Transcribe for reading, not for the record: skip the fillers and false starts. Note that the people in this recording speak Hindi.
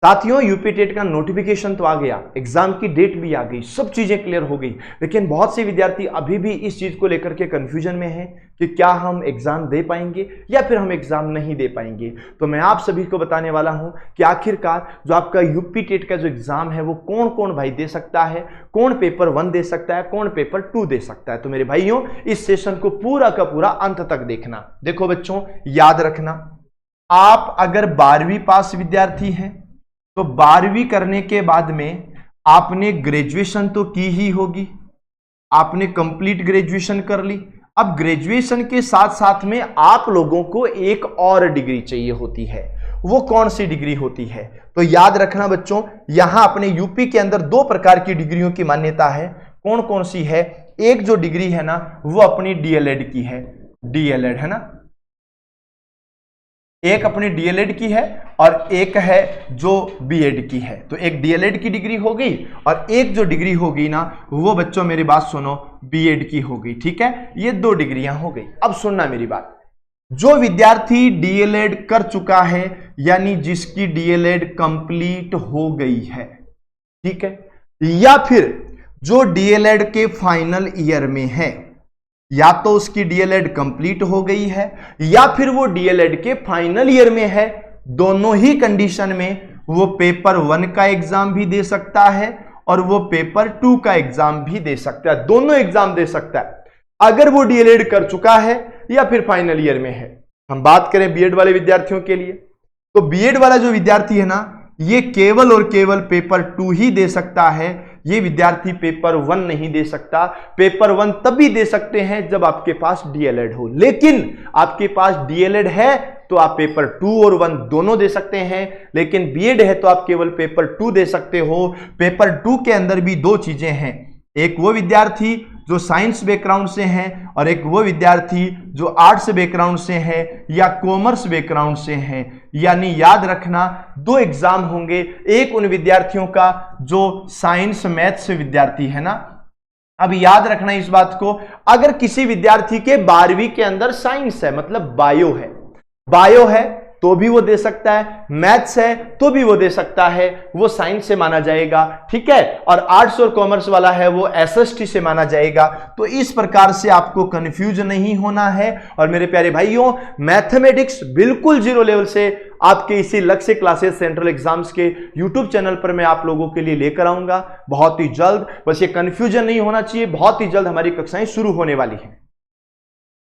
साथियों यूपी टेट का नोटिफिकेशन तो आ गया, एग्जाम की डेट भी आ गई, सब चीजें क्लियर हो गई, लेकिन बहुत से विद्यार्थी अभी भी इस चीज को लेकर के कंफ्यूजन में हैं कि क्या हम एग्जाम दे पाएंगे या फिर हम एग्जाम नहीं दे पाएंगे। तो मैं आप सभी को बताने वाला हूं कि आखिरकार जो आपका यूपी टेट का जो एग्जाम है वो कौन कौन भाई दे सकता है, कौन पेपर 1 दे सकता है, कौन पेपर 2 दे सकता है। तो मेरे भाइयों इस सेशन को पूरा का पूरा अंत तक देखना। देखो बच्चों, याद रखना, आप अगर 12वीं पास विद्यार्थी हैं तो 12वीं करने के बाद में आपने ग्रेजुएशन तो की ही होगी, आपने कंप्लीट ग्रेजुएशन कर ली। अब ग्रेजुएशन के साथ साथ में आप लोगों को एक और डिग्री चाहिए होती है। वो कौन सी डिग्री होती है? तो याद रखना बच्चों, यहां अपने यूपी के अंदर 2 प्रकार की डिग्रियों की मान्यता है। कौन कौन सी है? एक जो डिग्री है ना वो अपनी डीएलएड की है, डीएलएड है ना, एक अपनी डीएलएड की है और एक है जो बीएड की है। तो एक डीएलएड की डिग्री हो गई और एक जो डिग्री होगी ना वो बच्चों मेरी बात सुनो बीएड की हो गई। ठीक है, ये 2 डिग्रियां हो गई। अब सुनना मेरी बात, जो विद्यार्थी डीएलएड कर चुका है यानी जिसकी डीएलएड कंप्लीट हो गई है, ठीक है, या फिर जो डीएलएड के फाइनल ईयर में है, या तो उसकी डीएलएड कंप्लीट हो गई है या फिर वो डीएलएड के फाइनल ईयर में है, दोनों ही कंडीशन में वो पेपर 1 का एग्जाम भी दे सकता है और वो पेपर 2 का एग्जाम भी दे सकता है, दोनों एग्जाम दे सकता है अगर वो डीएलएड कर चुका है या फिर फाइनल ईयर में है। हम बात करें बीएड वाले विद्यार्थियों के लिए, तो बीएड वाला जो विद्यार्थी है ना ये केवल और केवल पेपर 2 ही दे सकता है। ये विद्यार्थी पेपर 1 नहीं दे सकता। पेपर 1 तभी दे सकते हैं जब आपके पास डीएलएड हो, लेकिन आपके पास डीएलएड है तो आप पेपर 2 और 1 दोनों दे सकते हैं, लेकिन बीएड है तो आप केवल पेपर 2 दे सकते हो। पेपर 2 के अंदर भी 2 चीजें हैं, एक वो विद्यार्थी जो साइंस बैकग्राउंड से हैं और एक वो विद्यार्थी जो आर्ट्स बैकग्राउंड से हैं या कॉमर्स बैकग्राउंड से हैं। यानी याद रखना 2 एग्जाम होंगे, एक उन विद्यार्थियों का जो साइंस मैथ्स विद्यार्थी है ना। अब याद रखना इस बात को, अगर किसी विद्यार्थी के 12वीं के अंदर साइंस है मतलब बायो है तो भी वो दे सकता है, मैथ्स है तो भी वो दे सकता है, वो साइंस से माना जाएगा, ठीक है, और आर्ट्स और कॉमर्स वाला है वो एसएसटी से माना जाएगा। तो इस प्रकार से आपको कंफ्यूज नहीं होना है। और मेरे प्यारे भाइयों, मैथमेटिक्स बिल्कुल 0 लेवल से आपके इसी लक्ष्य क्लासेस सेंट्रल एग्जाम्स के यूट्यूब चैनल पर मैं आप लोगों के लिए लेकर आऊंगा बहुत ही जल्द। बस ये कंफ्यूजन नहीं होना चाहिए, बहुत ही जल्द हमारी कक्षाएं शुरू होने वाली हैं।